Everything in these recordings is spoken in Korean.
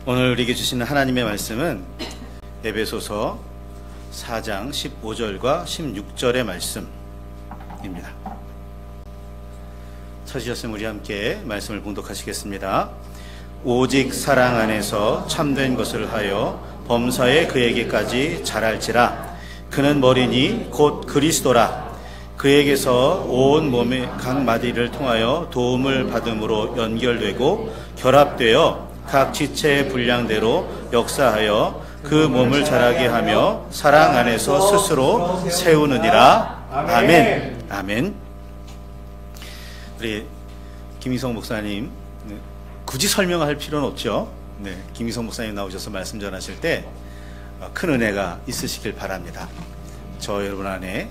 오늘 우리에게 주시는 하나님의 말씀은 에베소서 4장 15절과 16절의 말씀입니다. 찾으셨으면 우리 함께 말씀을 봉독하시겠습니다. 오직 사랑 안에서 참된 것을 하여 범사에 그에게까지 자랄지라. 그는 머리니 곧 그리스도라. 그에게서 온 몸의 각 마디를 통하여 도움을 받음으로 연결되고 결합되어 각 지체의 분량대로 역사하여 그 몸을 자라게 하며 사랑 안에서 스스로 세우느니라. 아멘. 아멘. 우리 김희성 목사님, 굳이 설명할 필요는 없죠. 김희성 목사님 나오셔서 말씀 전하실 때 큰 은혜가 있으시길 바랍니다. 저 여러분 안에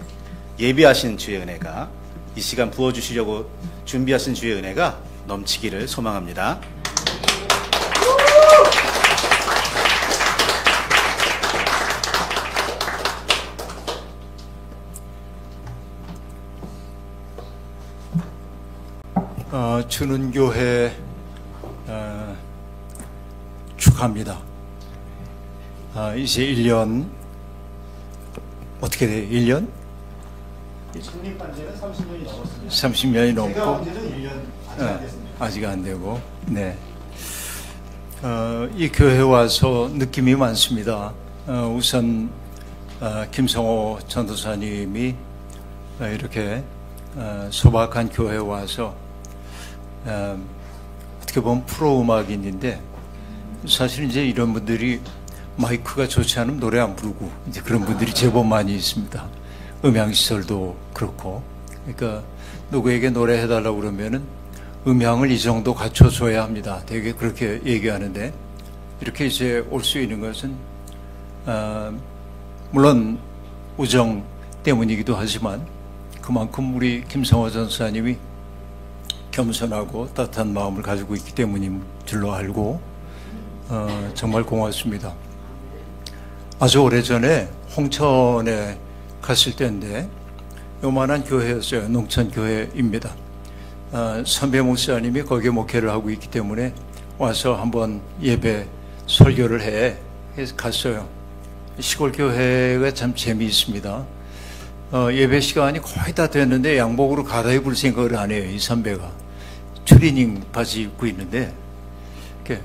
예비하신 주의 은혜가, 이 시간 부어주시려고 준비하신 주의 은혜가 넘치기를 소망합니다. 주는 교회 축하합니다. 이제 1년 어떻게 돼요? 1년? 창립한 지는 30년이 넘었습니다. 30년이 넘고 제가 언제는 1년 아직 안 됐습니다. 아직 안 되고, 네. 이 교회 와서 느낌이 많습니다. 우선 김성호 전도사님이 이렇게 소박한 교회에 와서 어떻게 보면 프로 음악인인데, 사실 이제 이런 분들이 마이크가 좋지 않으면 노래 안 부르고 이제 그런 분들이 제법 많이 있습니다. 음향시설도 그렇고. 그러니까 누구에게 노래해달라고 그러면은 음향을 이 정도 갖춰줘야 합니다. 되게 그렇게 얘기하는데, 이렇게 이제 올 수 있는 것은 물론 우정 때문이기도 하지만 그만큼 우리 김성호 전사님이 겸손하고 따뜻한 마음을 가지고 있기 때문인 줄로 알고 정말 고맙습니다. 아주 오래전에 홍천에 갔을 때인데 요만한 교회였어요. 농촌교회입니다. 선배 목사님이 거기에 목회를 하고 있기 때문에 와서 한번 예배 설교를 해서 갔어요. 시골 교회가 참 재미있습니다. 예배 시간이 거의 다 됐는데 양복으로 갈아입을 생각을 안 해요. 이 선배가 추리닝 바지 입고 있는데 이렇게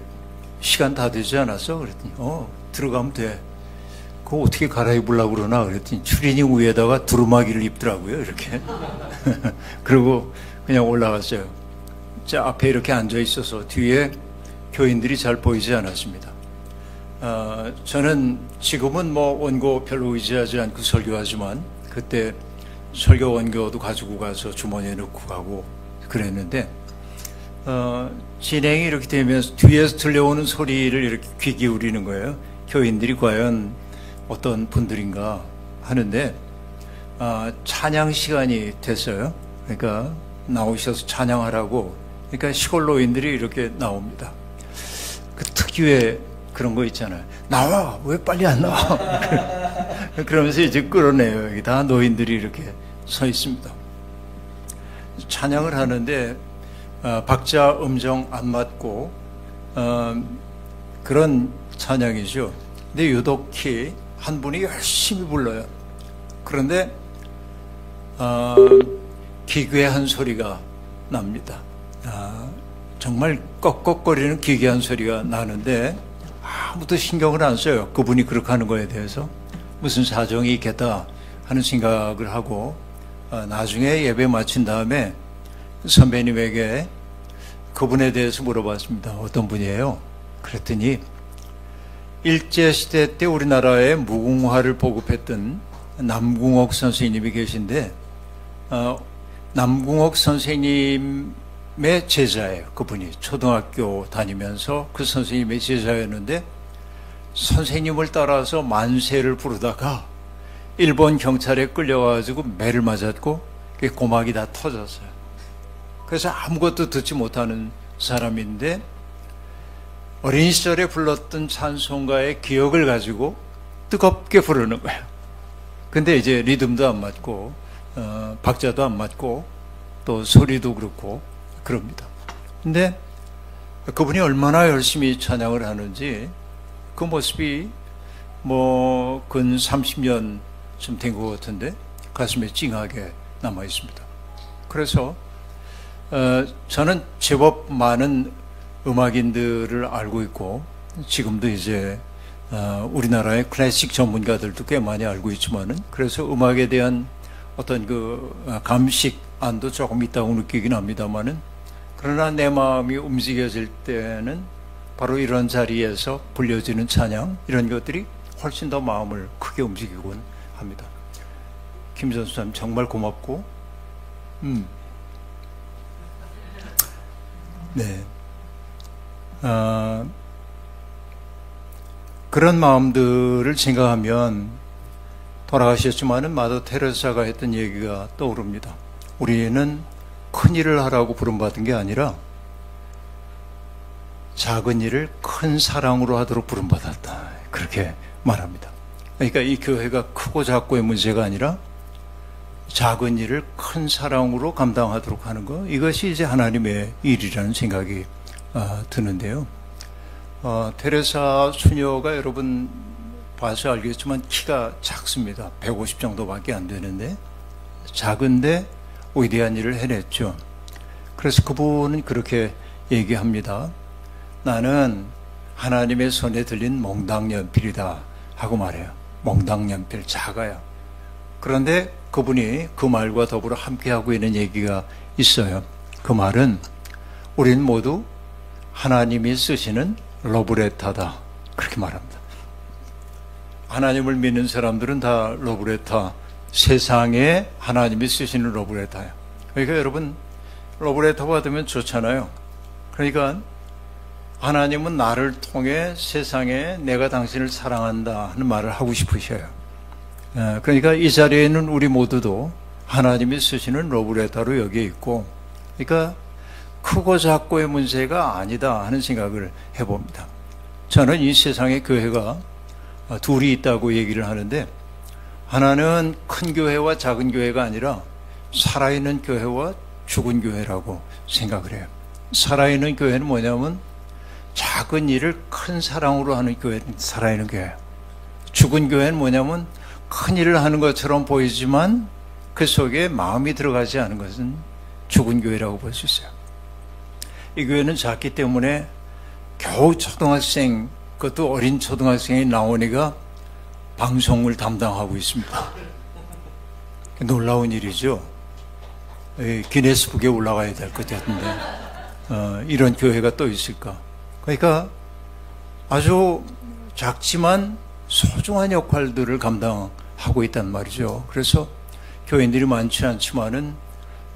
시간 다 되지 않았어? 그랬더니 들어가면 돼. 그거 어떻게 갈아입으려고 그러나? 그랬더니 추리닝 위에다가 두루마기를 입더라고요. 이렇게. 그리고 그냥 올라갔어요. 자, 앞에 이렇게 앉아 있어서 뒤에 교인들이 잘 보이지 않았습니다. 저는 지금은 뭐 원고 별로 의지하지 않고 설교하지만 그때 설교 원고도 가지고 가서 주머니에 넣고 가고 그랬는데, 진행이 이렇게 되면서 뒤에서 들려오는 소리를 이렇게 귀 기울이는 거예요. 교인들이 과연 어떤 분들인가 하는데, 찬양 시간이 됐어요. 그러니까 나오셔서 찬양하라고. 그러니까 시골 노인들이 이렇게 나옵니다. 그 특유의 그런 거 있잖아요. 나와! 왜 빨리 안 나와? 그러면서 이제 끌어내요. 여기 다 노인들이 이렇게 서 있습니다. 찬양을 하는데 박자 음정 안 맞고 그런 찬양이죠. 근데 유독히 한 분이 열심히 불러요. 그런데 기괴한 소리가 납니다. 정말 꺽꺽거리는 기괴한 소리가 나는데 아무도 신경을 안 써요. 그분이 그렇게 하는 거에 대해서 무슨 사정이 있겠다 하는 생각을 하고, 나중에 예배 마친 다음에 선배님에게 그분에 대해서 물어봤습니다. 어떤 분이에요? 그랬더니 일제시대 때 우리나라에 무궁화를 보급했던 남궁옥 선생님이 계신데, 남궁옥 선생님의 제자예요. 그분이 초등학교 다니면서 그 선생님의 제자였는데, 선생님을 따라서 만세를 부르다가 일본 경찰에 끌려가지고 매를 맞았고 고막이 다 터졌어요. 그래서 아무것도 듣지 못하는 사람인데, 어린 시절에 불렀던 찬송가의 기억을 가지고 뜨겁게 부르는 거예요. 근데 이제 리듬도 안 맞고 박자도 안 맞고 또 소리도 그렇고 그럽니다. 근데 그분이 얼마나 열심히 찬양을 하는지 그 모습이 근 30년쯤 된 것 같은데 가슴에 찡하게 남아 있습니다. 그래서 저는 제법 많은 음악인들을 알고 있고 지금도 이제 우리나라의 클래식 전문가들도 꽤 많이 알고 있지만은 그래서 음악에 대한 어떤 그 감식안도 조금 있다고 느끼긴 합니다만은 그러나 내 마음이 움직여질 때는 바로 이런 자리에서 불려지는 찬양 이런 것들이 훨씬 더 마음을 크게 움직이곤 합니다. 김 전수님 정말 고맙고 네. 그런 마음들을 생각하면 돌아가셨지만은 마더 테레사가 했던 얘기가 떠오릅니다. 우리는 큰 일을 하라고 부름받은 게 아니라 작은 일을 큰 사랑으로 하도록 부름받았다. 그렇게 말합니다. 그러니까 이 교회가 크고 작고의 문제가 아니라 작은 일을 큰 사랑으로 감당하도록 하는 것, 이것이 이제 하나님의 일이라는 생각이 드는데요. 테레사 수녀가 여러분 봐서 알겠지만 키가 작습니다. 150 정도밖에 안 되는데 작은데 위대한 일을 해냈죠. 그래서 그분은 그렇게 얘기합니다. 나는 하나님의 손에 들린 몽당연필이다 하고 말해요. 몽당연필 작아요. 그런데 그분이 그 말과 더불어 함께하고 있는 얘기가 있어요. 그 말은 우리는 모두 하나님이 쓰시는 러브레터다 그렇게 말합니다. 하나님을 믿는 사람들은 다 러브레터, 세상에 하나님이 쓰시는 러브레터예요. 그러니까 여러분 러브레터 받으면 좋잖아요. 그러니까 하나님은 나를 통해 세상에 내가 당신을 사랑한다 하는 말을 하고 싶으셔요. 그러니까 이 자리에는 우리 모두도 하나님이 쓰시는 러브레터로 여기에 있고, 그러니까 크고 작고의 문제가 아니다 하는 생각을 해봅니다. 저는 이 세상에 교회가 둘이 있다고 얘기를 하는데, 하나는 큰 교회와 작은 교회가 아니라 살아있는 교회와 죽은 교회라고 생각을 해요. 살아있는 교회는 뭐냐면 작은 일을 큰 사랑으로 하는 교회는 살아있는 교회예요. 죽은 교회는 뭐냐면 큰 일을 하는 것처럼 보이지만 그 속에 마음이 들어가지 않은 것은 죽은 교회라고 볼 수 있어요. 이 교회는 작기 때문에 겨우 초등학생, 그것도 어린 초등학생이 나오니까 방송을 담당하고 있습니다. 놀라운 일이죠. 기네스북에 올라가야 될 것 같은데 이런 교회가 또 있을까. 그러니까 아주 작지만 소중한 역할들을 감당하고 있단 말이죠. 그래서 교인들이 많지 않지만은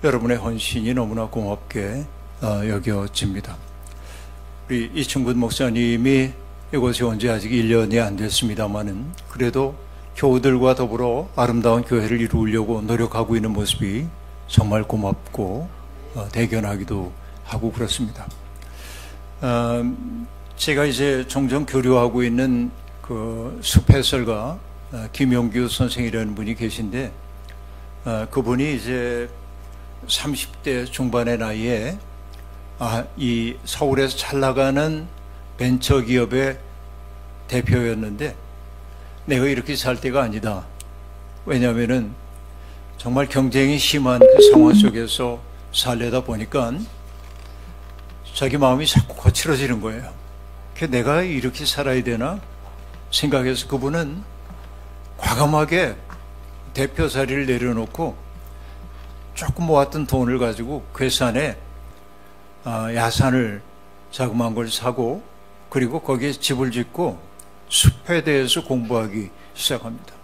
여러분의 헌신이 너무나 고맙게 여겨집니다. 우리 이충근 목사님이 이곳에 온 지 아직 1년이 안 됐습니다만은 그래도 교우들과 더불어 아름다운 교회를 이루려고 노력하고 있는 모습이 정말 고맙고 대견하기도 하고 그렇습니다. 제가 이제 종종 교류하고 있는 그 숲해설가 김용규 선생이라는 분이 계신데 그분이 이제 30대 중반의 나이에 이 서울에서 잘 나가는 벤처기업의 대표였는데 내가 이렇게 살 때가 아니다. 왜냐하면은 정말 경쟁이 심한 그 상황 속에서 살려다 보니까 자기 마음이 자꾸 거칠어지는 거예요. 내가 이렇게 살아야 되나 생각해서 그분은 과감하게 대표 자리를 내려놓고 조금 모았던 돈을 가지고 괴산에 야산을 자그마한 걸 사고 그리고 거기에 집을 짓고 숲에 대해서 공부하기 시작합니다.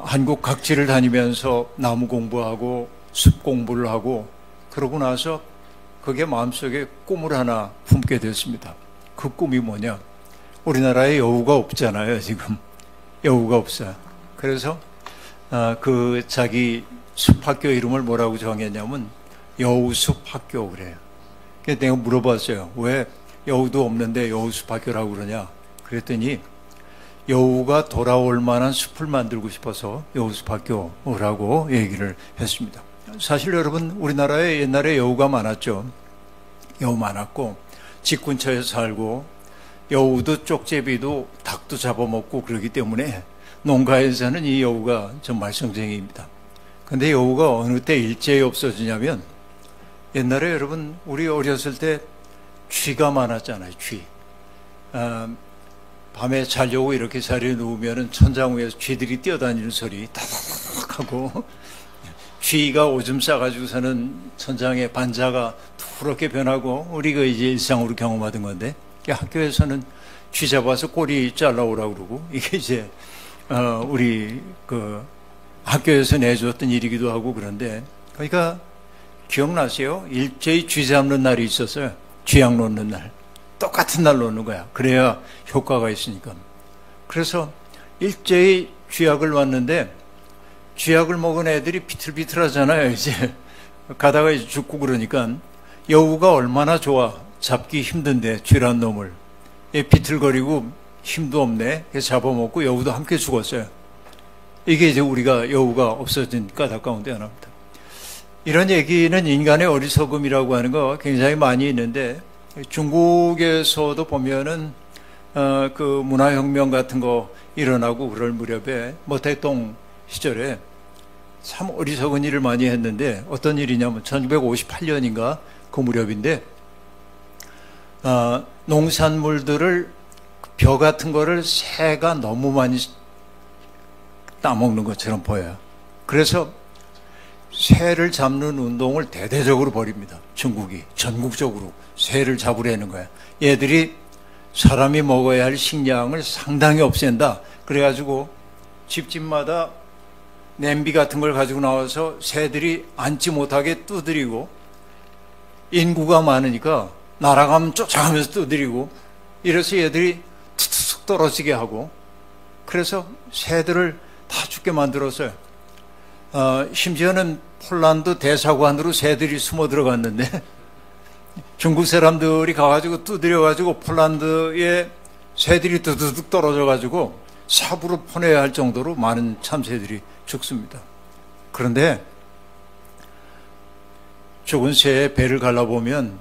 한국 각지를 다니면서 나무 공부하고 숲 공부를 하고 그러고 나서 그게 마음속에 꿈을 하나 품게 됐습니다. 그 꿈이 뭐냐? 우리나라에 여우가 없잖아요. 지금 여우가 없어요. 그래서 그 자기 숲학교 이름을 뭐라고 정했냐면 여우숲학교 그래요. 그래서 내가 물어봤어요. 왜 여우도 없는데 여우숲학교라고 그러냐? 그랬더니 여우가 돌아올 만한 숲을 만들고 싶어서 여우숲학교라고 얘기를 했습니다. 사실 여러분 우리나라에 옛날에 여우가 많았죠. 여우 많았고 집 근처에 살고 여우도 쪽제비도 닭도 잡아먹고 그러기 때문에 농가에서는 이 여우가 정말 성쟁이입니다. 근데 여우가 어느 때 일제히 없어지냐면 옛날에 여러분 우리 어렸을 때 쥐가 많았잖아요. 쥐. 밤에 자려고 이렇게 자리에 누우면은 천장 위에서 쥐들이 뛰어다니는 소리 따닥 하고 쥐가 오줌 싸가지고서는 천장에 반자가 푸렇게 변하고 우리가 이제 일상으로 경험하던 건데 학교에서는 쥐 잡아서 꼬리 잘라오라고 그러고 이게 이제 우리 그 학교에서 내줬던 일이기도 하고 그런데 그러니까 기억나세요? 일제히 쥐 잡는 날이 있었어요. 쥐약 놓는 날. 똑같은 날 놓는 거야. 그래야 효과가 있으니까. 그래서 일제히 쥐약을 놨는데 쥐약을 먹은 애들이 비틀비틀하잖아요. 이제 가다가 이제 죽고 그러니까 여우가 얼마나 좋아. 잡기 힘든데 쥐란 놈을. 얘 비틀거리고 힘도 없네. 잡아먹고 여우도 함께 죽었어요. 이게 이제 우리가 여우가 없어진 까닭가운데 하나입니다. 이런 얘기는 인간의 어리석음이라고 하는 거 굉장히 많이 있는데 중국에서도 보면은 그 문화혁명 같은 거 일어나고 그럴 무렵에 모택동 시절에 참 어리석은 일을 많이 했는데 어떤 일이냐면 1958년인가 그 무렵인데 농산물들을 벼 같은 거를 새가 너무 많이 따먹는 것처럼 보여요. 그래서 새를 잡는 운동을 대대적으로 벌입니다. 중국이 전국적으로 새를 잡으려는 거야. 얘들이 사람이 먹어야 할 식량을 상당히 없앤다. 그래가지고 집집마다 냄비 같은 걸 가지고 나와서 새들이 앉지 못하게 두드리고 인구가 많으니까 날아가면 쫓아가면서 두드리고 이래서 얘들이 툭툭 떨어지게 하고 그래서 새들을 다 죽게 만들었어요. 심지어는 폴란드 대사관으로 새들이 숨어 들어갔는데 중국 사람들이 가가지고 두드려가지고 폴란드에 새들이 두두둑 떨어져가지고 삽으로 퍼내야 할 정도로 많은 참새들이 죽습니다. 그런데 죽은 새의 배를 갈라보면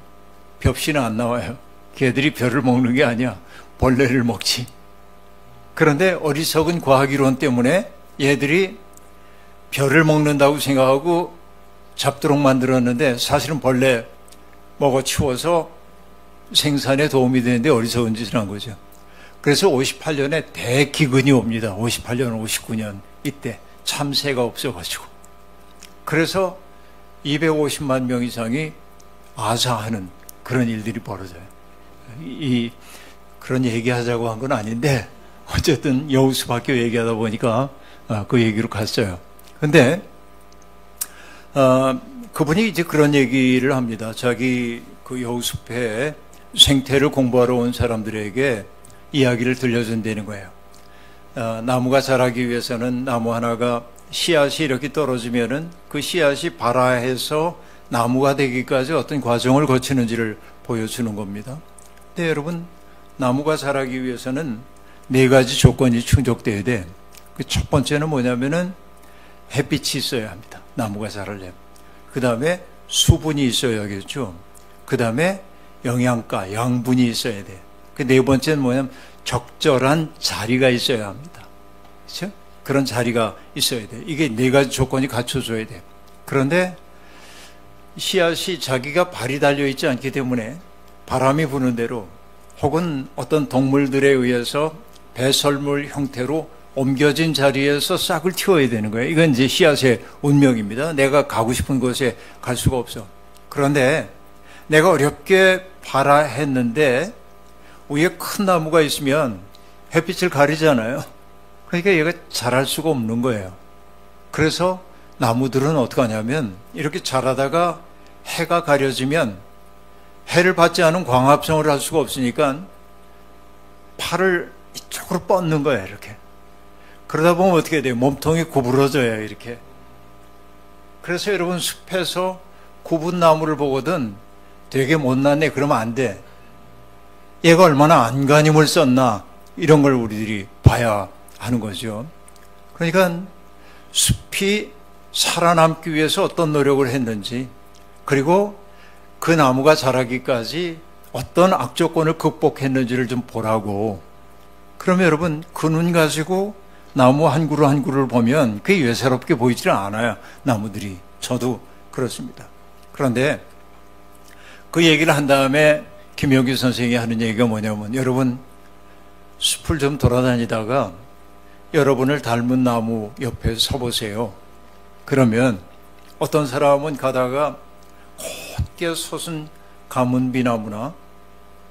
벽신은 안 나와요. 걔들이 벼를 먹는 게 아니야. 벌레를 먹지. 그런데 어리석은 과학이론 때문에 얘들이 벼를 먹는다고 생각하고 잡도록 만들었는데 사실은 벌레 먹어치워서 생산에 도움이 되는데 어리석은 짓을 한 거죠. 그래서 58년에 대기근이 옵니다. 58년, 59년 이때 참새가 없어가지고 그래서 250만 명 이상이 아사하는 그런 일들이 벌어져요. 그런 얘기하자고 한 건 아닌데 어쨌든 여우수박교 얘기하다 보니까 그 얘기로 갔어요. 근데 그분이 이제 그런 얘기를 합니다. 자기 그 여우숲의 생태를 공부하러 온 사람들에게 이야기를 들려준다는 거예요. 나무가 자라기 위해서는 나무 하나가 씨앗이 이렇게 떨어지면은 그 씨앗이 발아해서 나무가 되기까지 어떤 과정을 거치는지를 보여주는 겁니다. 근데 여러분, 나무가 자라기 위해서는 4가지 조건이 충족돼야 돼. 그 첫 번째는 뭐냐면은 햇빛이 있어야 합니다. 나무가 자라려면. 그 다음에 수분이 있어야겠죠. 그 다음에 영양가, 양분이 있어야 돼. 그 4번째는 뭐냐면 적절한 자리가 있어야 합니다. 그렇죠? 그런 자리가 있어야 돼. 이게 4가지 조건이 갖춰져야 돼. 그런데 씨앗이 자기가 발이 달려있지 않기 때문에 바람이 부는 대로 혹은 어떤 동물들에 의해서 배설물 형태로 옮겨진 자리에서 싹을 틔워야 되는 거예요. 이건 이제 씨앗의 운명입니다. 내가 가고 싶은 곳에 갈 수가 없어. 그런데 내가 어렵게 발아했는데 위에 큰 나무가 있으면 햇빛을 가리잖아요. 그러니까 얘가 자랄 수가 없는 거예요. 그래서 나무들은 어떻게 하냐면 이렇게 자라다가 해가 가려지면 해를 받지 않은 광합성을 할 수가 없으니까 팔을 이쪽으로 뻗는 거예요. 이렇게. 그러다 보면 어떻게 돼요? 몸통이 구부러져요. 이렇게. 그래서 여러분 숲에서 굽은 나무를 보거든 되게 못났네 그러면 안 돼. 얘가 얼마나 안간힘을 썼나 이런 걸 우리들이 봐야 하는 거죠. 그러니까 숲이 살아남기 위해서 어떤 노력을 했는지 그리고 그 나무가 자라기까지 어떤 악조건을 극복했는지를 좀 보라고. 그러면 여러분, 그 눈 가지고 나무 한 그루 한 그루를 보면 그게 예사롭게 보이질 않아요. 나무들이. 저도 그렇습니다. 그런데 그 얘기를 한 다음에 김영규 선생이 하는 얘기가 뭐냐면, 여러분 숲을 좀 돌아다니다가 여러분을 닮은 나무 옆에 서보세요. 그러면 어떤 사람은 가다가 곧게 솟은 가문비나무나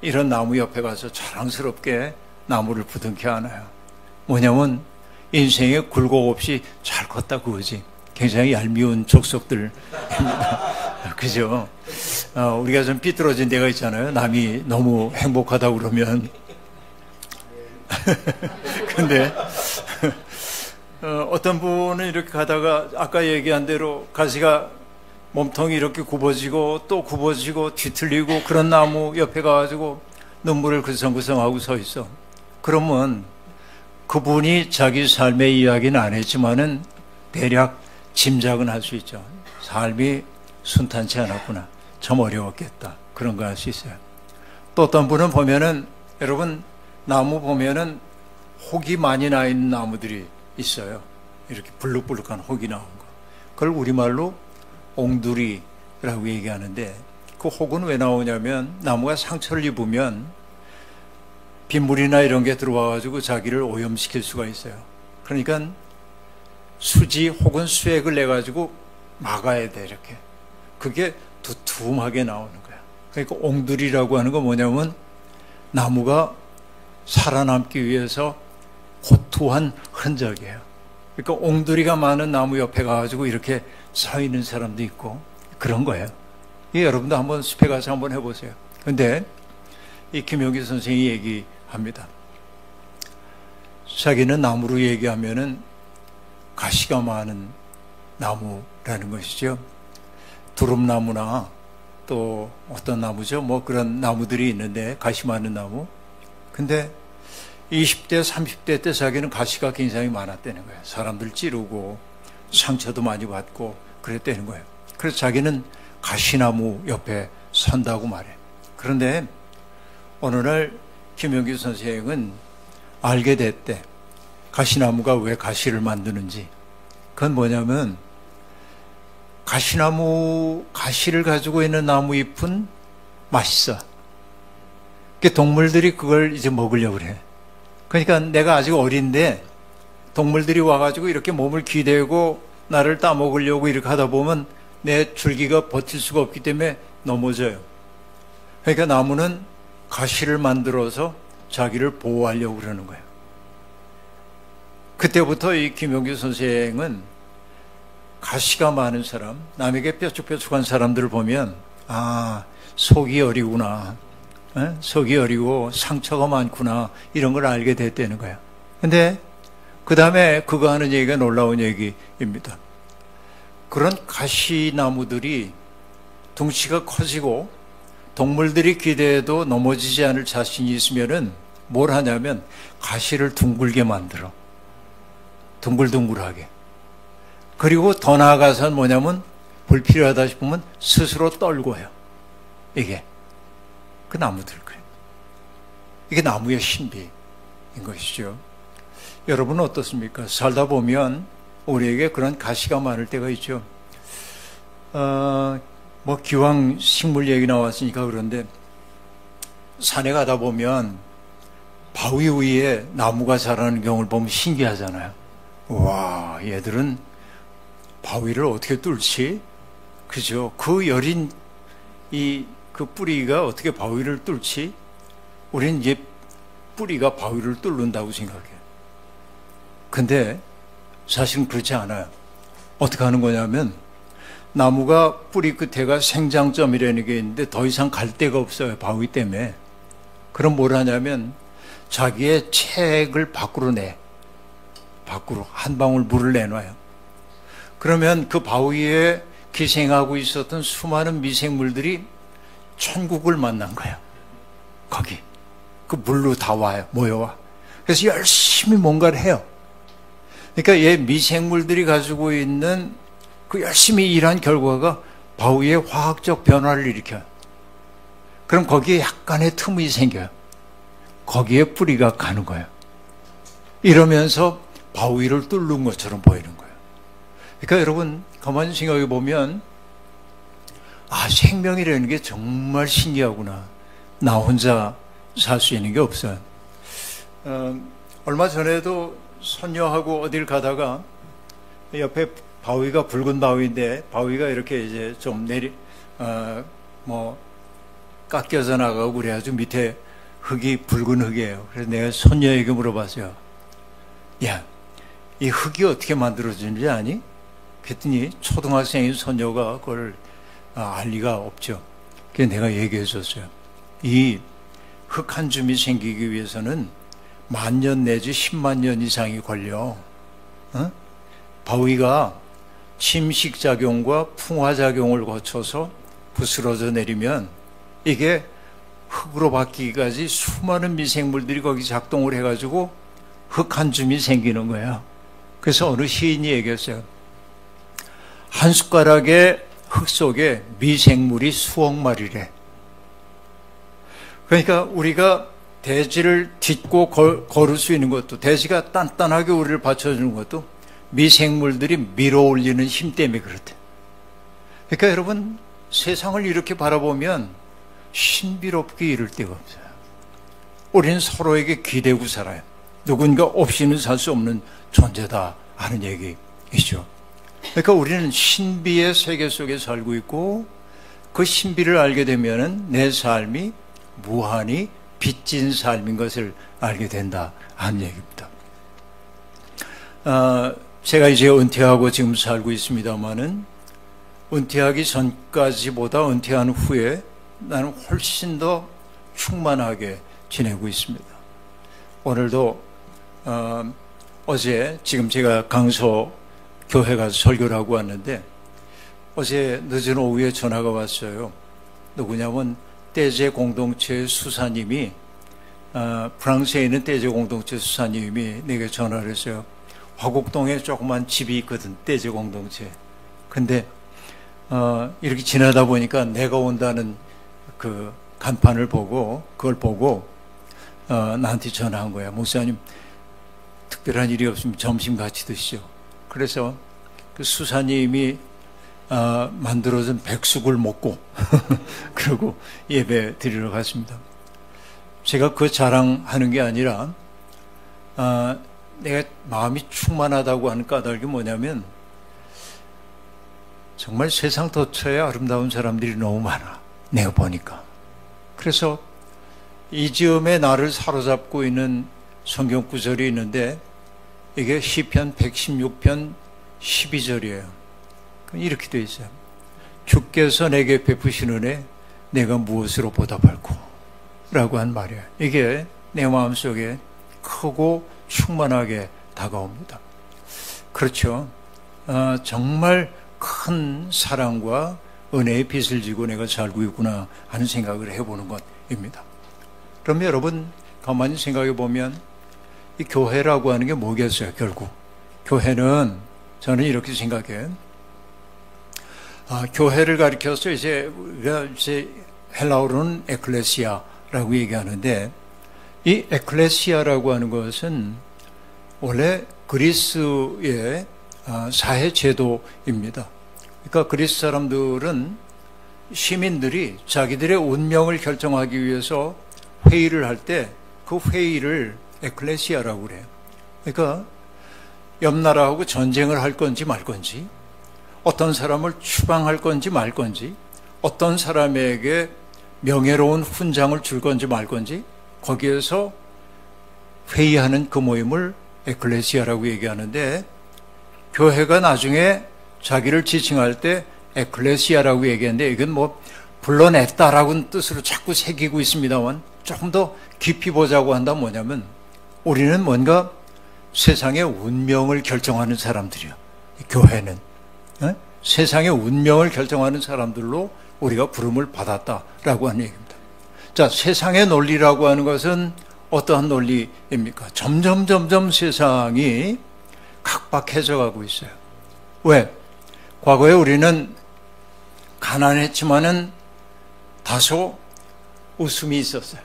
이런 나무 옆에 가서 자랑스럽게 나무를 부둥켜 안아요. 뭐냐면 인생에 굴곡 없이 잘 컸다 그거지. 굉장히 얄미운 족속들입니다. 그죠? 우리가 좀 삐뚤어진 데가 있잖아요. 남이 너무 행복하다고 그러면. 근데 어떤 분은 이렇게 가다가 아까 얘기한 대로 가시가 몸통이 이렇게 굽어지고 또 굽어지고 뒤틀리고 그런 나무 옆에 가가지고 눈물을 그성그성하고 서 있어. 그러면 그분이 자기 삶의 이야기는 안 했지만은 대략 짐작은 할 수 있죠. 삶이 순탄치 않았구나. 참 어려웠겠다. 그런 거 할 수 있어요. 또 어떤 분은 보면은, 여러분 나무 보면은 혹이 많이 나 있는 나무들이 있어요. 이렇게 불룩불룩한 혹이 나온 거. 그걸 우리말로 옹두리라고 얘기하는데, 그 혹은 왜 나오냐면 나무가 상처를 입으면 빗물이나 이런 게 들어와가지고 자기를 오염시킬 수가 있어요. 그러니까 수지 혹은 수액을 내가지고 막아야 돼, 이렇게. 그게 두툼하게 나오는 거야. 그러니까 옹두리라고 하는 거 뭐냐면 나무가 살아남기 위해서 고투한 흔적이에요. 그러니까 옹두리가 많은 나무 옆에 가가지고 이렇게 서 있는 사람도 있고 그런 거예요. 여러분도 한번 숲에 가서 한번 해보세요. 근데 이 김용기 선생이 얘기합니다. 자기는 나무로 얘기하면은 가시가 많은 나무라는 것이죠. 두릅나무나 또 어떤 나무죠? 뭐 그런 나무들이 있는데 가시 많은 나무. 근데 20대, 30대 때 자기는 가시가 굉장히 많았다는 거예요. 사람들 찌르고 상처도 많이 받고 그랬다는 거예요. 그래서 자기는 가시나무 옆에 선다고 말해. 그런데 어느 날 김영규 선생은 알게 됐대. 가시나무가 왜 가시를 만드는지. 그건 뭐냐면 가시를 가지고 있는 나무 잎은 맛있어. 동물들이 그걸 이제 먹으려고 그래. 그러니까 내가 아직 어린데 동물들이 와가지고 이렇게 몸을 기대고 나를 따먹으려고 이렇게 하다 보면 내 줄기가 버틸 수가 없기 때문에 넘어져요. 그러니까 나무는 가시를 만들어서 자기를 보호하려고 그러는 거예요. 그때부터 이 김용규 선생은 가시가 많은 사람, 남에게 뾰족뾰족한 사람들을 보면 속이 어리구나. 속이 어리고 상처가 많구나. 이런 걸 알게 됐다는 거예요. 근데 그 다음에 그거 하는 얘기가 놀라운 얘기입니다. 그런 가시나무들이 덩치가 커지고 동물들이 기대해도 넘어지지 않을 자신이 있으면은 뭘 하냐면 가시를 둥글게 만들어. 둥글둥글하게. 그리고 더 나아가서는 뭐냐면 불필요하다 싶으면 스스로 떨고요. 이게 그 나무들 그래요. 이게 나무의 신비인 것이죠. 여러분은 어떻습니까? 살다 보면 우리에게 그런 가시가 많을 때가 있죠. 뭐 기왕 식물 얘기 나왔으니까 그런데 산에 가다 보면 바위 위에 나무가 자라는 경우를 보면 신기하잖아요. 와, 얘들은 바위를 어떻게 뚫지? 그죠? 그 여린 그 뿌리가 어떻게 바위를 뚫지? 우리는 이제 뿌리가 바위를 뚫는다고 생각해요. 근데 사실은 그렇지 않아요. 어떻게 하는 거냐면 나무가 뿌리 끝에가 생장점이라는 게 있는데 더 이상 갈 데가 없어요. 바위 때문에. 그럼 뭘 하냐면 자기의 체액을 밖으로 밖으로 한 방울 물을 내놔요. 그러면 그 바위에 기생하고 있었던 수많은 미생물들이 천국을 만난 거예요. 거기. 그 물로 다 와요. 모여와. 그래서 열심히 뭔가를 해요. 그러니까 얘 미생물들이 가지고 있는 그 열심히 일한 결과가 바위에 화학적 변화를 일으켜요. 그럼 거기에 약간의 틈이 생겨요. 거기에 뿌리가 가는 거예요. 이러면서 바위를 뚫는 것처럼 보이는 거예요. 그러니까 여러분 가만히 생각해 보면 생명이라는 게 정말 신기하구나. 나 혼자 살 수 있는 게 없어요. 얼마 전에도 손녀하고 어딜 가다가 옆에 바위가 붉은 바위인데 바위가 이렇게 이제 좀 깎여져 나가고 그래가지고 밑에 흙이 붉은 흙이에요. 그래서 내가 손녀에게 물어봤어요. 야, 이 흙이 어떻게 만들어지는지 아니? 그랬더니 초등학생인 손녀가 그걸 알 리가 없죠. 그래서 내가 얘기해 줬어요. 이 흙 한 줌이 생기기 위해서는 10,000년 내지 10만 년 이상이 걸려. 바위가 침식작용과 풍화작용을 거쳐서 부스러져 내리면 이게 흙으로 바뀌기까지 수많은 미생물들이 거기 작동을 해가지고 흙 한 줌이 생기는 거야. 그래서 어느 시인이 얘기했어요. 한 숟가락의 흙 속에 미생물이 수억 마리래. 그러니까 우리가 대지를 딛고 걸을 수 있는 것도, 대지가 단단하게 우리를 받쳐주는 것도 미생물들이 밀어올리는 힘 때문에 그렇대. 그러니까 여러분 세상을 이렇게 바라보면 신비롭게 이를 데가 없어요. 우리는 서로에게 기대고 살아요. 누군가 없이는 살 수 없는 존재다 하는 얘기이죠. 그러니까 우리는 신비의 세계 속에 살고 있고 그 신비를 알게 되면 내 삶이 무한히 빚진 삶인 것을 알게 된다 하는 얘기입니다. 제가 이제 은퇴하고 지금 살고 있습니다만은 은퇴하기 전까지보다 은퇴한 후에 나는 훨씬 더 충만하게 지내고 있습니다. 오늘도 어제 지금 제가 강서 교회 가서 설교를 하고 왔는데 어제 늦은 오후에 전화가 왔어요. 누구냐면 떼제 공동체 수사님이 프랑스에 있는 떼제 공동체 수사님이 내게 전화를 했어요. 화곡동에 조그만 집이 있거든, 떼제 공동체. 근데 이렇게 지나다 보니까 내가 온다는 그 간판을 보고 그걸 보고 나한테 전화한 거야. 목사님 특별한 일이 없으면 점심 같이 드시죠. 그래서 그 수사님이 만들어준 백숙을 먹고 그러고 예배 드리러 갔습니다. 제가 그 자랑하는 게 아니라 내가 마음이 충만하다고 하는 까닭이 뭐냐면 정말 세상 도처에 아름다운 사람들이 너무 많아. 내가 보니까. 그래서 이 즈음에 나를 사로잡고 있는 성경 구절이 있는데 이게 시편 116편 12절이에요. 이렇게 되어 있어요. 주께서 내게 베푸신 은혜 내가 무엇으로 보답할꼬 라고 한 말이에요. 이게 내 마음속에 크고 충만하게 다가옵니다. 그렇죠. 정말 큰 사랑과 은혜의 빚을 지고 내가 살고 있구나 하는 생각을 해보는 것입니다. 그럼 여러분 가만히 생각해 보면 이 교회라고 하는 게 뭐겠어요? 결국 교회는 저는 이렇게 생각해요. 교회를 가리켜서 우리가 헬라어로는 에클레시아라고 얘기하는데 이 에클레시아라고 하는 것은 원래 그리스의 사회 제도입니다. 그러니까 그리스 사람들은 시민들이 자기들의 운명을 결정하기 위해서 회의를 할 때 그 회의를 에클레시아라고 그래요. 그러니까 옆 나라하고 전쟁을 할 건지 말 건지, 어떤 사람을 추방할 건지 말 건지, 어떤 사람에게 명예로운 훈장을 줄 건지 말 건지, 거기에서 회의하는 그 모임을 에클레시아라고 얘기하는데, 교회가 나중에 자기를 지칭할 때 에클레시아라고 얘기하는데, 이건 뭐 불러냈다라는 뜻으로 자꾸 새기고 있습니다만, 조금 더 깊이 보자고 한다면 뭐냐면 우리는 뭔가 세상의 운명을 결정하는 사람들이야. 교회는 세상의 운명을 결정하는 사람들로 우리가 부름을 받았다라고 하는 얘기입니다. 자, 세상의 논리라고 하는 것은 어떠한 논리입니까? 점점 세상이 각박해져 가고 있어요. 왜? 과거에 우리는 가난했지만은 다소 웃음이 있었어요.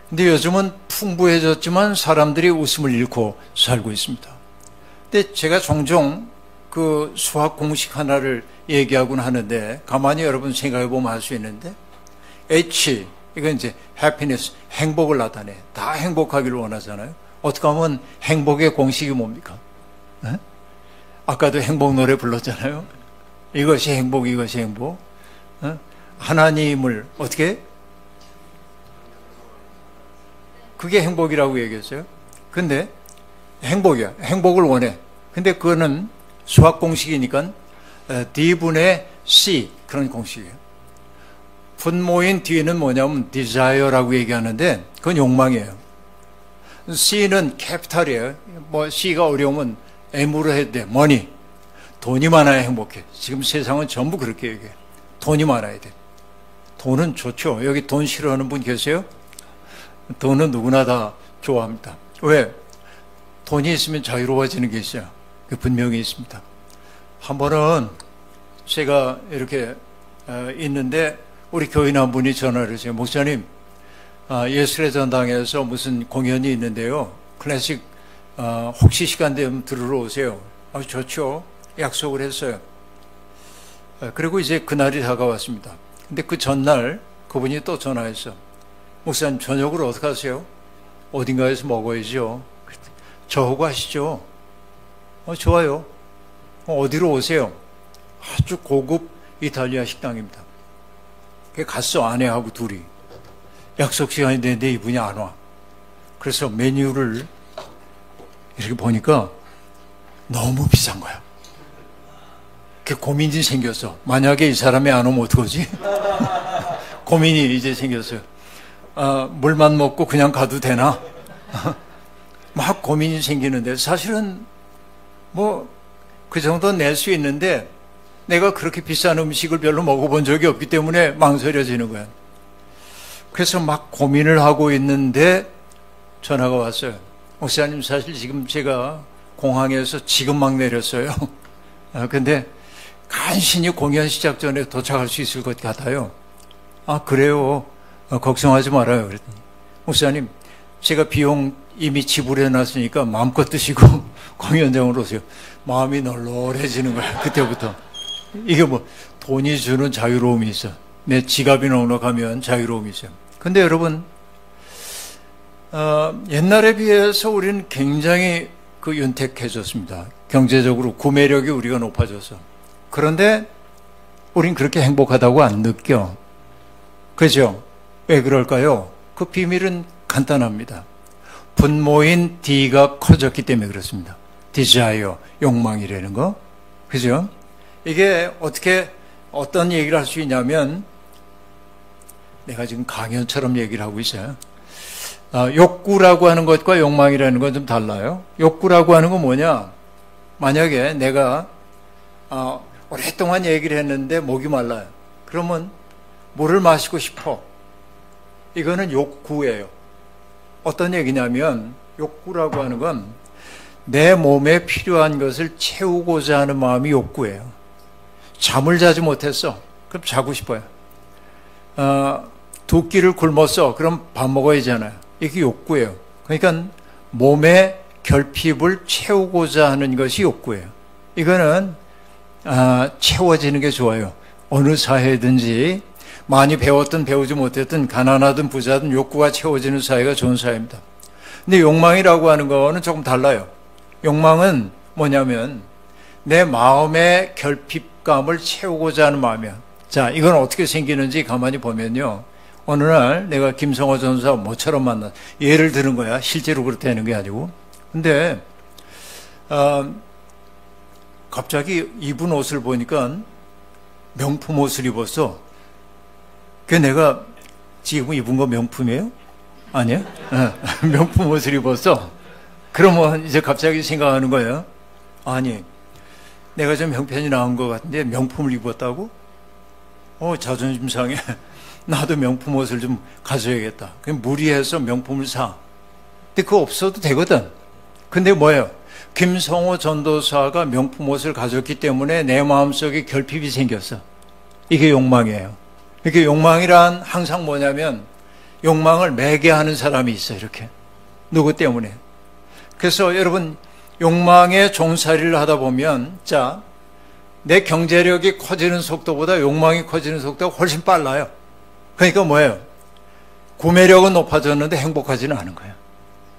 근데 요즘은 풍부해졌지만 사람들이 웃음을 잃고 살고 있습니다. 근데 제가 종종 그 수학 공식 하나를 얘기하곤 하는데 가만히 여러분 생각해 보면 알 수 있는데 H, 이건 이제 happiness, 행복을 나타내. 다 행복하기를 원하잖아요. 어떻게 하면 행복의 공식이 뭡니까? 네? 아까도 행복 노래 불렀잖아요. 이것이 행복, 이것이 행복. 네? 하나님을 어떻게? 그게 행복이라고 얘기했어요. 근데 행복이야. 행복을 원해. 근데 그거는 수학 공식이니까 D분의 C 그런 공식이에요. 분모인 D는 뭐냐면 desire라고 얘기하는데 그건 욕망이에요. C는 캐피탈이에요. 뭐 C가 어려우면 M으로 해도 돼. money. 돈이 많아야 행복해. 지금 세상은 전부 그렇게 얘기해요. 돈이 많아야 돼. 돈은 좋죠. 여기 돈 싫어하는 분 계세요? 돈은 누구나 다 좋아합니다. 왜? 돈이 있으면 자유로워지는 게 있어요. 그 분명히 있습니다. 한 번은 제가 이렇게 있는데 우리 교인 한 분이 전화를 했어요. 목사님, 예술의 전당에서 무슨 공연이 있는데요. 클래식 혹시 시간 되면 들으러 오세요. 좋죠. 약속을 했어요. 그리고 이제 그날이 다가왔습니다. 근데 그 전날 그분이 또 전화했어. 목사님 저녁을 어떻게 하세요? 어딘가에서 먹어야죠. 저하고 하시죠. 좋아요. 어디로 오세요? 아주 고급 이탈리아 식당입니다. 갔어. 아내하고 둘이. 약속 시간이 됐는데 이분이 안 와. 그래서 메뉴를 이렇게 보니까 너무 비싼 거야. 고민이 생겼어. 만약에 이 사람이 안 오면 어떡하지? 고민이 이제 생겼어요. 물만 먹고 그냥 가도 되나? 막 고민이 생기는데 사실은 뭐 그 정도 낼 수 있는데 내가 그렇게 비싼 음식을 별로 먹어본 적이 없기 때문에 망설여지는 거야. 그래서 막 고민을 하고 있는데 전화가 왔어요. 목사님 사실 지금 제가 공항에서 지금 막 내렸어요. 근데 간신히 공연 시작 전에 도착할 수 있을 것 같아요. 그래요. 걱정하지 말아요. 그랬더니 목사님 제가 비용 이미 지불해 놨으니까 마음껏 드시고 공연장으로 오세요. 마음이 널널해지는 거야. 그때부터. 이게 뭐 돈이 주는 자유로움이 있어. 내 지갑이 넉넉하면 자유로움이 있어요. 근데 여러분 옛날에 비해서 우리는 굉장히 윤택해졌습니다. 경제적으로 구매력이 우리가 높아져서. 그런데 우린 그렇게 행복하다고 안 느껴. 그죠? 왜 그럴까요? 그 비밀은 간단합니다. 분모인 D가 커졌기 때문에 그렇습니다. desire, 욕망이라는 거. 그죠? 이게 어떤 얘기를 할 수 있냐면, 내가 지금 강연처럼 얘기를 하고 있어요. 욕구라고 하는 것과 욕망이라는 건 좀 달라요. 욕구라고 하는 건 뭐냐? 만약에 내가 오랫동안 얘기를 했는데 목이 말라요. 그러면 물을 마시고 싶어. 이거는 욕구예요. 어떤 얘기냐면 욕구라고 하는 건 내 몸에 필요한 것을 채우고자 하는 마음이 욕구예요. 잠을 자지 못했어. 그럼 자고 싶어요. 두 끼를 굶었어. 그럼 밥 먹어야 하잖아요. 이게 욕구예요. 그러니까 몸의 결핍을 채우고자 하는 것이 욕구예요. 이거는 채워지는 게 좋아요. 어느 사회든지 많이 배웠든 배우지 못했든 가난하든 부자든 욕구가 채워지는 사회가 좋은 사회입니다. 근데 욕망이라고 하는 거는 조금 달라요. 욕망은 뭐냐면 내 마음의 결핍감을 채우고자 하는 마음이야. 자, 이건 어떻게 생기는지 가만히 보면요. 어느 날 내가 김성호 전사 모처럼 만나 예를 드는 거야. 실제로 그렇게 되는 게 아니고. 근데 갑자기 입은 옷을 보니까 명품 옷을 입었어. 그 내가 지금 입은 거 명품이에요? 아니야? 명품 옷을 입었어. 그러면 이제 갑자기 생각하는 거예요. 아니, 내가 좀 형편이 나은 것 같은데 명품을 입었다고? 자존심 상해. 나도 명품 옷을 좀 가져야겠다. 그냥 무리해서 명품을 사. 근데 그거 없어도 되거든. 근데 뭐예요? 김성호 전도사가 명품 옷을 가졌기 때문에 내 마음속에 결핍이 생겼어. 이게 욕망이에요. 이게 욕망이란 항상 뭐냐면 욕망을 매게 하는 사람이 있어요. 이렇게. 누구 때문에? 그래서 여러분 욕망의 종살이를 하다 보면 자, 내 경제력이 커지는 속도보다 욕망이 커지는 속도가 훨씬 빨라요. 그러니까 뭐예요? 구매력은 높아졌는데 행복하지는 않은 거예요.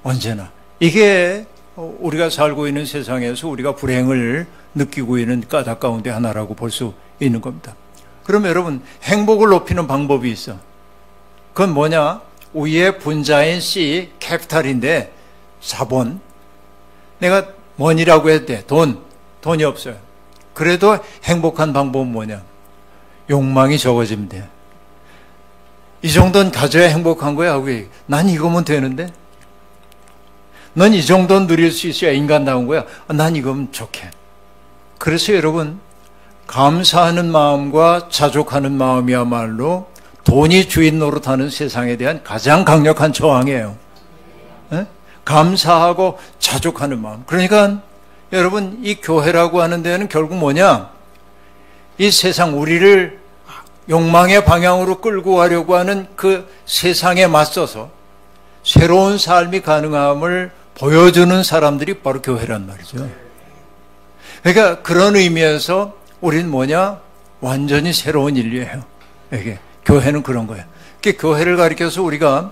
언제나. 이게 우리가 살고 있는 세상에서 우리가 불행을 느끼고 있는 까닭 가운데 하나라고 볼 수 있는 겁니다. 그러면 여러분 행복을 높이는 방법이 있어. 그건 뭐냐? 위의 분자인 C, 캐피탈인데 자본. 내가 money라고 해도 돼. 돈이 없어요. 그래도 행복한 방법은 뭐냐? 욕망이 적어지면 돼. 이 정도는 가져야 행복한 거야 하고 난 이거면 되는데? 넌 이 정도는 누릴 수 있어야 인간다운 거야. 난 이거면 좋게. 그래서 여러분 감사하는 마음과 자족하는 마음이야말로 돈이 주인 노릇하는 세상에 대한 가장 강력한 저항이에요. 에? 감사하고 자족하는 마음. 그러니까 여러분 이 교회라고 하는 데는 결국 뭐냐? 이 세상 우리를 욕망의 방향으로 끌고 가려고 하는 그 세상에 맞서서 새로운 삶이 가능함을 보여주는 사람들이 바로 교회란 말이죠. 그러니까 그런 의미에서 우리는 뭐냐? 완전히 새로운 인류예요. 이게 교회는 그런 거예요. 교회를 가리켜서 우리가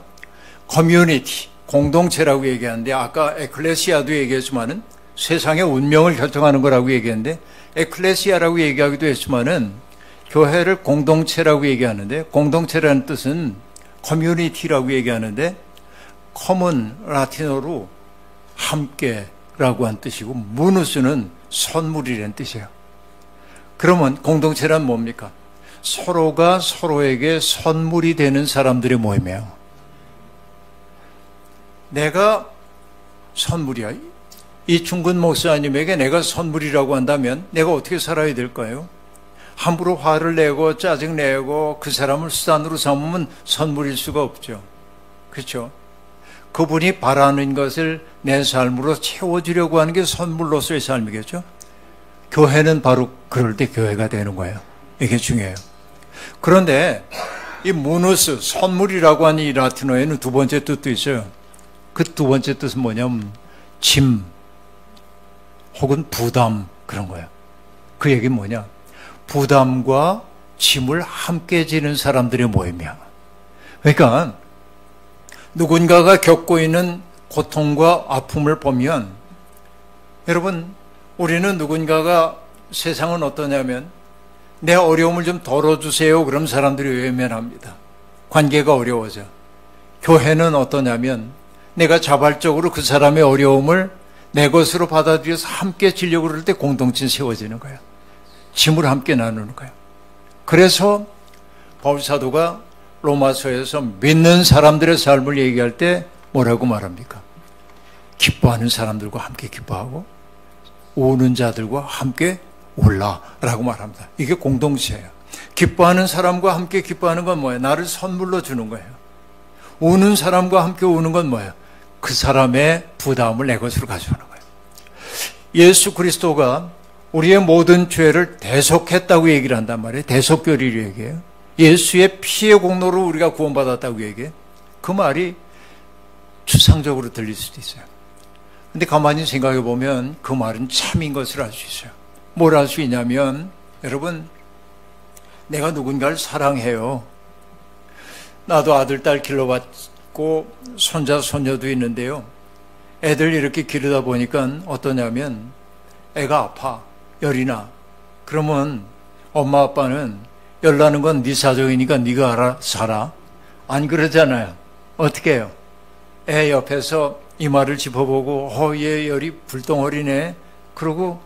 커뮤니티, 공동체라고 얘기하는데 아까 에클레시아도 얘기했지만은 세상의 운명을 결정하는 거라고 얘기했는데 에클레시아라고 얘기하기도 했지만은 교회를 공동체라고 얘기하는데 공동체라는 뜻은 커뮤니티라고 얘기하는데 커먼 라틴어로 함께라고 한 뜻이고 무누스는 선물이라는 뜻이에요. 그러면 공동체란 뭡니까? 서로가 서로에게 선물이 되는 사람들의 모임이에요. 내가 선물이야. 이충근 목사님에게 내가 선물이라고 한다면 내가 어떻게 살아야 될까요? 함부로 화를 내고 짜증내고 그 사람을 수단으로 삼으면 선물일 수가 없죠. 그렇죠? 그분이 바라는 것을 내 삶으로 채워주려고 하는 게 선물로서의 삶이겠죠? 교회는 바로 그럴 때 교회가 되는 거예요. 이게 중요해요. 그런데 이 무누스, 선물이라고 하는 이 라틴어에는 두 번째 뜻도 있어요. 그 두 번째 뜻은 뭐냐면 짐 혹은 부담 그런 거예요. 그 얘기는 뭐냐? 부담과 짐을 함께 지는 사람들의 모임이야. 그러니까 누군가가 겪고 있는 고통과 아픔을 보면 여러분 우리는 누군가가 세상은 어떠냐면 내 어려움을 좀 덜어주세요. 그럼 사람들이 외면합니다. 관계가 어려워져. 교회는 어떠냐면 내가 자발적으로 그 사람의 어려움을 내 것으로 받아들여서 함께 지려고 그럴 때 공동체는 세워지는 거예요. 짐을 함께 나누는 거예요. 그래서 바울사도가 로마서에서 믿는 사람들의 삶을 얘기할 때 뭐라고 말합니까? 기뻐하는 사람들과 함께 기뻐하고 우는 자들과 함께 울라라고 말합니다. 이게 공동체예요. 기뻐하는 사람과 함께 기뻐하는 건 뭐예요? 나를 선물로 주는 거예요. 우는 사람과 함께 우는 건 뭐예요? 그 사람의 부담을 내 것으로 가져오는 거예요. 예수 그리스도가 우리의 모든 죄를 대속했다고 얘기를 한단 말이에요. 대속교리를 얘기해요. 예수의 피의 공로로 우리가 구원받았다고 얘기해요. 그 말이 추상적으로 들릴 수도 있어요. 근데 가만히 생각해 보면 그 말은 참인 것을 알 수 있어요. 뭘 알 수 있냐면 여러분 내가 누군가를 사랑해요. 나도 아들, 딸 길러봤고 손자, 손녀도 있는데요. 애들 이렇게 기르다 보니까 어떠냐면 애가 아파, 열이 나. 그러면 엄마 아빠는 열 나는 건 네 사정이니까 네가 알아 살아. 안 그러잖아요. 어떻게 해요? 애 옆에서 이마를 짚어보고 얘 열이 불덩어리네. 그러고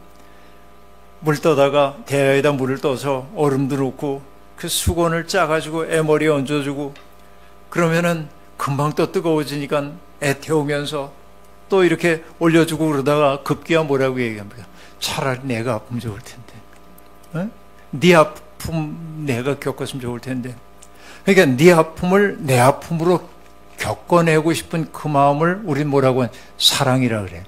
물 떠다가 대야에다 물을 떠서 얼음도 넣고 그 수건을 짜가지고 애 머리에 얹어주고 그러면은 금방 또 뜨거워지니까 애 태우면서 또 이렇게 올려주고 그러다가 급기야 뭐라고 얘기합니까? 차라리 내가 아프면 좋을 텐데. 어? 네 아픔 내가 겪었으면 좋을 텐데. 그러니까 네 아픔을 내 아픔으로 겪어내고 싶은 그 마음을 우린 뭐라고 하냐? 사랑이라 그래.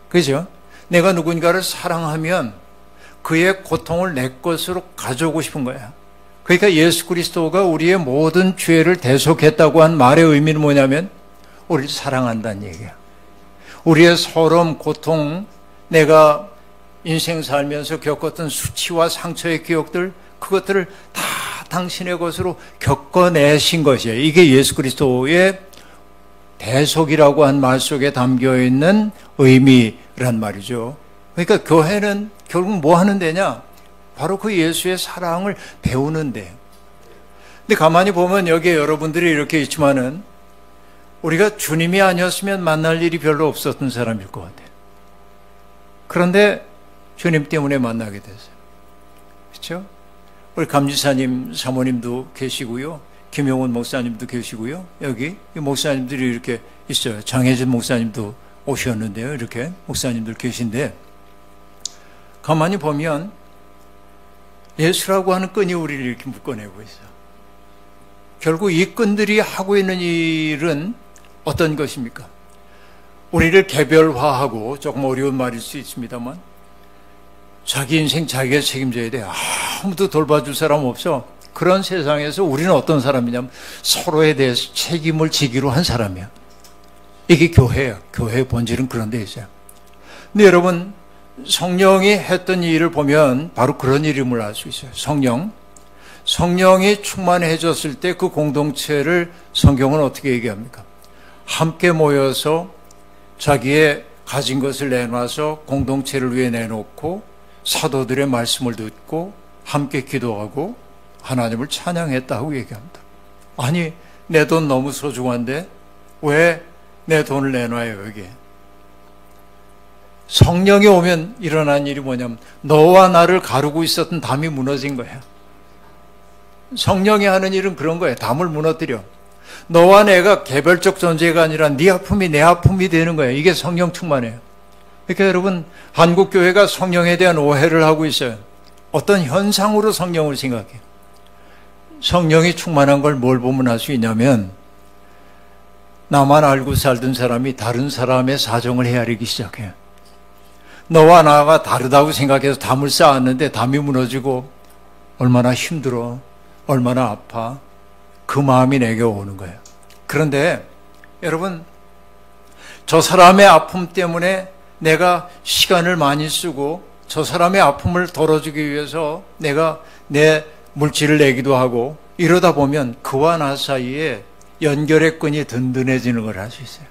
그죠? 내가 누군가를 사랑하면 그의 고통을 내 것으로 가져오고 싶은 거야. 그러니까 예수 그리스도가 우리의 모든 죄를 대속했다고 한 말의 의미는 뭐냐면 우리를 사랑한다는 얘기야. 우리의 서러움, 고통, 내가 인생 살면서 겪었던 수치와 상처의 기억들, 그것들을 다 당신의 것으로 겪어내신 것이에요. 이게 예수 그리스도의 대속이라고 한 말 속에 담겨있는 의미란 말이죠. 그러니까 교회는 결국 뭐 하는 데냐? 바로 그 예수의 사랑을 배우는 데요. 근데 가만히 보면 여기에 여러분들이 이렇게 있지만은 우리가 주님이 아니었으면 만날 일이 별로 없었던 사람일 것 같아요. 그런데 주님 때문에 만나게 됐어요. 그렇죠? 우리 감지사님, 사모님도 계시고요. 김용훈 목사님도 계시고요. 여기 이 목사님들이 이렇게 있어요. 장혜진 목사님도 오셨는데요. 이렇게 목사님들 계신데 가만히 보면 예수라고 하는 끈이 우리를 이렇게 묶어내고 있어요. 결국 이 끈들이 하고 있는 일은 어떤 것입니까? 우리를 개별화하고, 조금 어려운 말일 수 있습니다만, 자기 인생 자기가 책임져야 돼. 아무도 돌봐줄 사람 없어. 그런 세상에서 우리는 어떤 사람이냐면 서로에 대해서 책임을 지기로 한 사람이야. 이게 교회야. 교회의 본질은 그런 데 있어요. 근데 여러분, 성령이 했던 일을 보면 바로 그런 일임을 알 수 있어요. 성령이 충만해졌을 때 그 공동체를 성경은 어떻게 얘기합니까? 함께 모여서 자기의 가진 것을 내놔서 공동체를 위해 내놓고 사도들의 말씀을 듣고 함께 기도하고 하나님을 찬양했다고 얘기합니다. 아니, 내 돈 너무 소중한데 왜 내 돈을 내놔요 여기에? 성령이 오면 일어난 일이 뭐냐면 너와 나를 가르고 있었던 담이 무너진 거야. 성령이 하는 일은 그런 거예요. 담을 무너뜨려. 너와 내가 개별적 존재가 아니라 네 아픔이 내 아픔이 되는 거예요. 이게 성령 충만이에요. 그러니까 여러분, 한국교회가 성령에 대한 오해를 하고 있어요. 어떤 현상으로 성령을 생각해요. 성령이 충만한 걸 뭘 보면 알 수 있냐면 나만 알고 살던 사람이 다른 사람의 사정을 헤아리기 시작해요. 너와 나가 다르다고 생각해서 담을 쌓았는데 담이 무너지고 얼마나 힘들어, 얼마나 아파, 그 마음이 내게 오는 거예요. 그런데 여러분, 저 사람의 아픔 때문에 내가 시간을 많이 쓰고 저 사람의 아픔을 덜어주기 위해서 내가 내 물질을 내기도 하고 이러다 보면 그와 나 사이에 연결의 끈이 든든해지는 걸 알 수 있어요.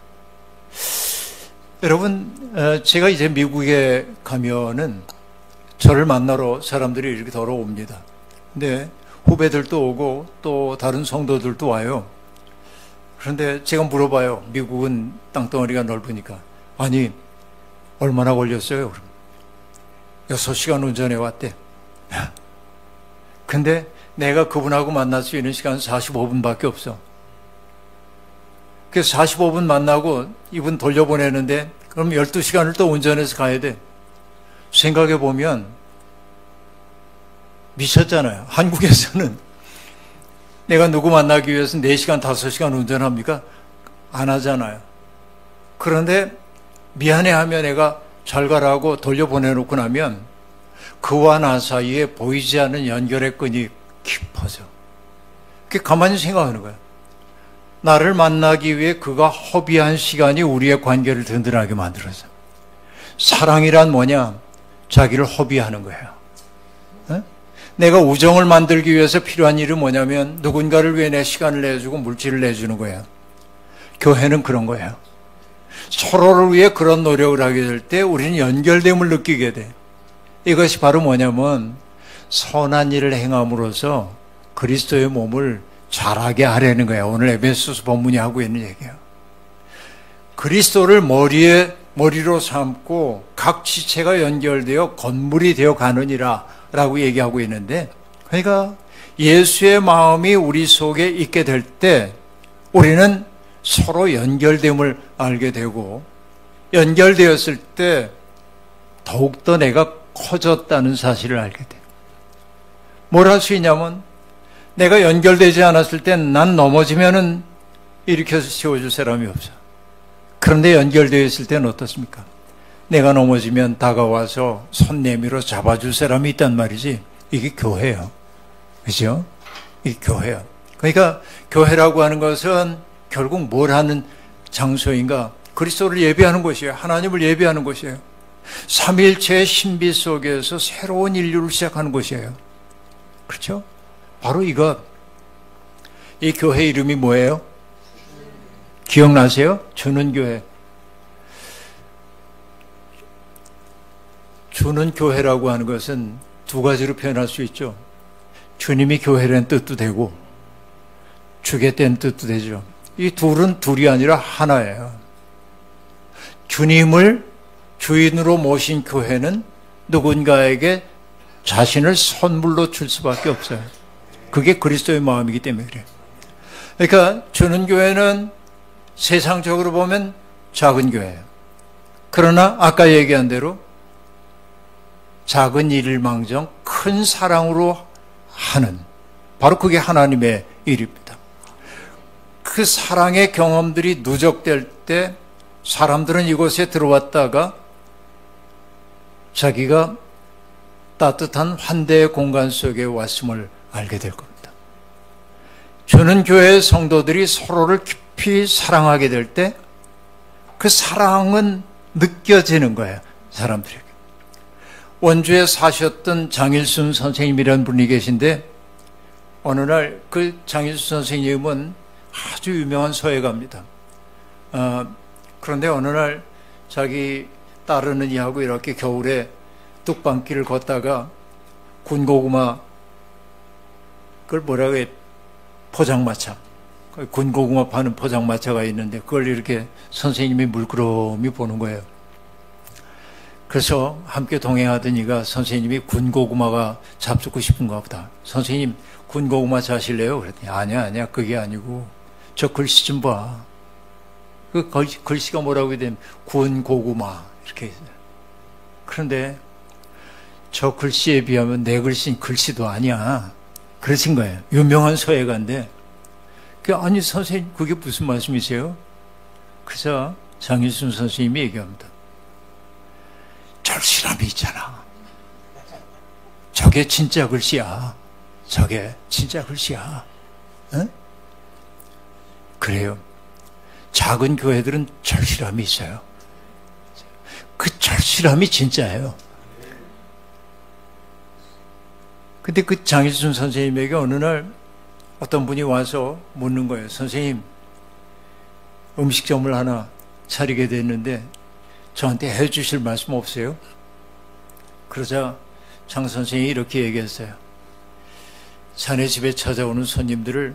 여러분, 제가 이제 미국에 가면은 저를 만나러 사람들이 이렇게 걸어옵니다. 근데 후배들도 오고 또 다른 성도들도 와요. 그런데 제가 물어봐요. 미국은 땅덩어리가 넓으니까. 아니, 얼마나 걸렸어요? 그럼 6시간 운전해 왔대. 근데 내가 그분하고 만날 수 있는 시간은 45분밖에 없어. 그래서 45분 만나고 이분 돌려보내는데 그럼 12시간을 또 운전해서 가야 돼. 생각해 보면 미쳤잖아요. 한국에서는 내가 누구 만나기 위해서 4시간, 5시간 운전합니까? 안 하잖아요. 그런데 미안해하면 내가 잘 가라고 돌려보내놓고 나면 그와 나 사이에 보이지 않는 연결의 끈이 깊어져. 그게 가만히 생각하는 거야. 나를 만나기 위해 그가 허비한 시간이 우리의 관계를 든든하게 만들어서. 사랑이란 뭐냐? 자기를 허비하는 거예요. 내가 우정을 만들기 위해서 필요한 일은 뭐냐면 누군가를 위해 내 시간을 내주고 물질을 내주는 거예요. 교회는 그런 거예요. 서로를 위해 그런 노력을 하게 될 때 우리는 연결됨을 느끼게 돼. 이것이 바로 뭐냐면 선한 일을 행함으로써 그리스도의 몸을 자라게 하려는 거예요. 오늘 에베소서 본문이 하고 있는 얘기예요. 그리스도를 머리로 삼고 각 지체가 연결되어 건물이 되어 가느니라 라고 얘기하고 있는데, 그러니까 예수의 마음이 우리 속에 있게 될 때 우리는 서로 연결됨을 알게 되고, 연결되었을 때 더욱더 내가 커졌다는 사실을 알게 돼요. 뭘 할 수 있냐면 내가 연결되지 않았을 땐 난 넘어지면은 일으켜서 세워줄 사람이 없어. 그런데 연결되어 있을 때는 어떻습니까? 내가 넘어지면 다가와서 손 내밀어 잡아줄 사람이 있단 말이지. 이게 교회예요. 그죠? 이 교회야. 그러니까 교회라고 하는 것은 결국 뭘 하는 장소인가? 그리스도를 예배하는 곳이에요. 하나님을 예배하는 곳이에요. 삼일체의 신비 속에서 새로운 인류를 시작하는 곳이에요. 그렇죠? 바로 이것. 이 교회 이름이 뭐예요? 기억나세요? 주는 교회. 주는 교회라고 하는 것은 두 가지로 표현할 수 있죠. 주님이 교회라는 뜻도 되고 주겠다는 뜻도 되죠. 이 둘은 둘이 아니라 하나예요. 주님을 주인으로 모신 교회는 누군가에게 자신을 선물로 줄 수밖에 없어요. 그게 그리스도의 마음이기 때문에 그래요. 그러니까 주는 교회는 세상적으로 보면 작은 교회예요. 그러나 아까 얘기한 대로 작은 일을 망정 큰 사랑으로 하는, 바로 그게 하나님의 일입니다. 그 사랑의 경험들이 누적될 때 사람들은 이곳에 들어왔다가 자기가 따뜻한 환대의 공간 속에 왔음을 알게 될 겁니다. 주는 교회의 성도들이 서로를 깊이 사랑하게 될 때 그 사랑은 느껴지는 거예요, 사람들에게. 원주에 사셨던 장일순 선생님이라는 분이 계신데, 어느 날 그 장일순 선생님은 아주 유명한 서예가입니다. 그런데 어느 날 자기 따르는 이하고 이렇게 겨울에 뚝방길을 걷다가 군고구마, 그걸 뭐라고 해, 포장마차, 군고구마 파는 포장마차가 있는데 그걸 이렇게 선생님이 물끄러미 보는 거예요. 그래서 함께 동행하던 이가 선생님이 군고구마가 잡수고 싶은가 보다. 선생님, 군고구마 사실래요? 그랬더니 아니야 그게 아니고 저 글씨 좀 봐. 그 글씨가 뭐라고 해야 되면 군고구마 이렇게 있어요. 그런데 저 글씨에 비하면 내 글씨는 글씨도 아니야. 그러신 거예요. 유명한 서예가인데, 아니 선생님 그게 무슨 말씀이세요? 그래서 장일순 선생님이 얘기합니다. 절실함이 있잖아. 저게 진짜 글씨야. 저게 진짜 글씨야. 응? 그래요. 작은 교회들은 절실함이 있어요. 그 절실함이 진짜예요. 근데 그 장일순 선생님에게 어느 날 어떤 분이 와서 묻는 거예요. 선생님, 음식점을 하나 차리게 됐는데 저한테 해주실 말씀 없어요? 그러자 장 선생님이 이렇게 얘기했어요. 자네 집에 찾아오는 손님들을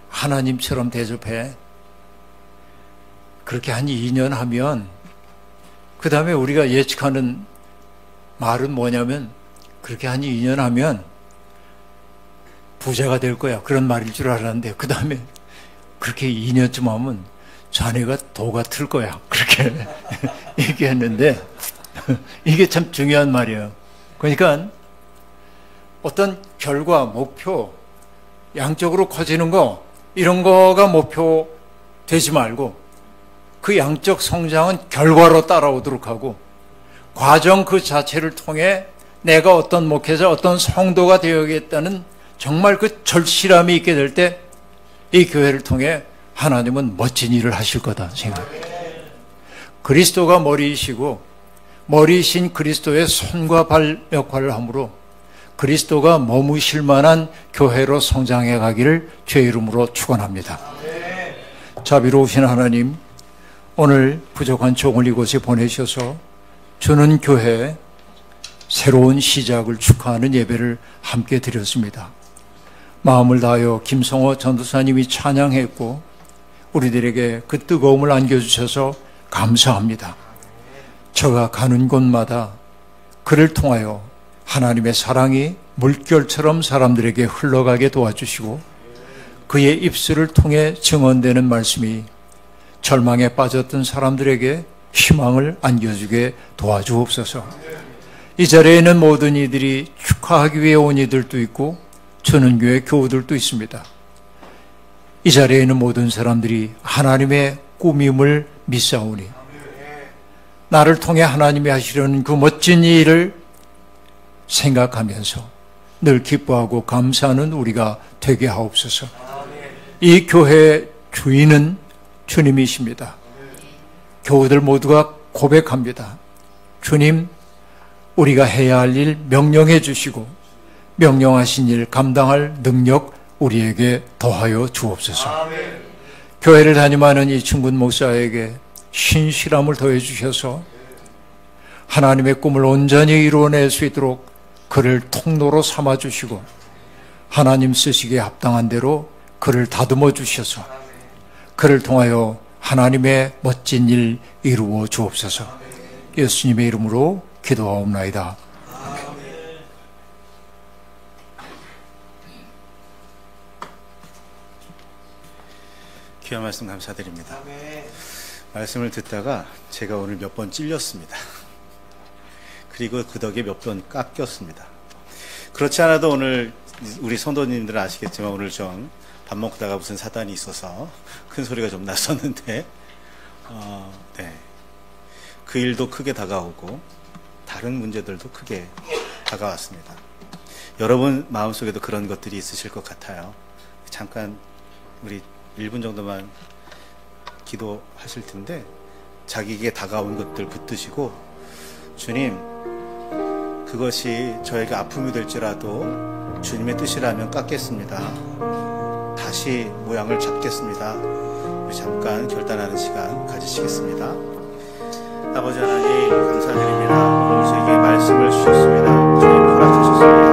하나님처럼 대접해. 그렇게 한 2년 하면 그 다음에 우리가 예측하는 말은 뭐냐면, 그렇게 한 2년 하면 부자가 될 거야, 그런 말일 줄 알았는데 그 다음에 그렇게 2년쯤 하면 자네가 도가 틀 거야, 그렇게 얘기했는데 이게 참 중요한 말이에요. 그러니까 어떤 결과, 목표, 양적으로 커지는 거, 이런 거가 목표 되지 말고 그 양적 성장은 결과로 따라오도록 하고, 과정 그 자체를 통해 내가 어떤 목회자, 어떤 성도가 되어야겠다는 정말 그 절실함이 있게 될 때 이 교회를 통해 하나님은 멋진 일을 하실 거다 생각해요. 그리스도가 머리이시고 머리이신 그리스도의 손과 발 역할을 하므로 그리스도가 머무실 만한 교회로 성장해 가기를 주의 이름으로 축원합니다. 자비로우신 하나님, 오늘 부족한 종을 이곳에 보내셔서 주는 교회 새로운 시작을 축하하는 예배를 함께 드렸습니다. 마음을 다하여 김성호 전도사님이 찬양했고 우리들에게 그 뜨거움을 안겨주셔서 감사합니다. 저가 가는 곳마다 그를 통하여 하나님의 사랑이 물결처럼 사람들에게 흘러가게 도와주시고, 그의 입술을 통해 증언되는 말씀이 절망에 빠졌던 사람들에게 희망을 안겨주게 도와주옵소서. 이 자리에 있는 모든 이들이 축하하기 위해 온 이들도 있고 주는 교회 교우들도 있습니다. 이 자리에 있는 모든 사람들이 하나님의 꾸밈을 믿사오니 나를 통해 하나님이 하시려는 그 멋진 일을 생각하면서 늘 기뻐하고 감사하는 우리가 되게 하옵소서. 이 교회의 주인은 주님이십니다. 교우들 모두가 고백합니다. 주님, 우리가 해야 할 일 명령해 주시고 명령하신 일 감당할 능력 우리에게 더하여 주옵소서. 교회를 담임하는 이 충군 목사에게 신실함을 더해 주셔서 하나님의 꿈을 온전히 이루어낼 수 있도록 그를 통로로 삼아 주시고 하나님 쓰시기에 합당한 대로 그를 다듬어 주셔서 그를 통하여 하나님의 멋진 일 이루어 주옵소서. 예수님의 이름으로 기도하옵나이다. 귀한 말씀 감사드립니다. 말씀을 듣다가 제가 오늘 몇 번 찔렸습니다. 그리고 그 덕에 몇 번 깎였습니다. 그렇지 않아도 오늘 우리 성도님들은 아시겠지만 오늘 좀 밥 먹다가 무슨 사단이 있어서 큰 소리가 좀 났었는데 네. 그 일도 크게 다가오고 다른 문제들도 크게 다가왔습니다. 여러분 마음속에도 그런 것들이 있으실 것 같아요. 잠깐 우리 1분 정도만 기도하실 텐데 자기에게 다가온 것들 붙드시고 주님, 그것이 저에게 아픔이 될지라도 주님의 뜻이라면 깎겠습니다. 다시 모양을 잡겠습니다. 우리 잠깐 결단하는 시간 가지시겠습니다. 아버지 하나님 감사드립니다. 오늘 저에게 말씀을 주셨습니다. 주님 허락하셨습니다.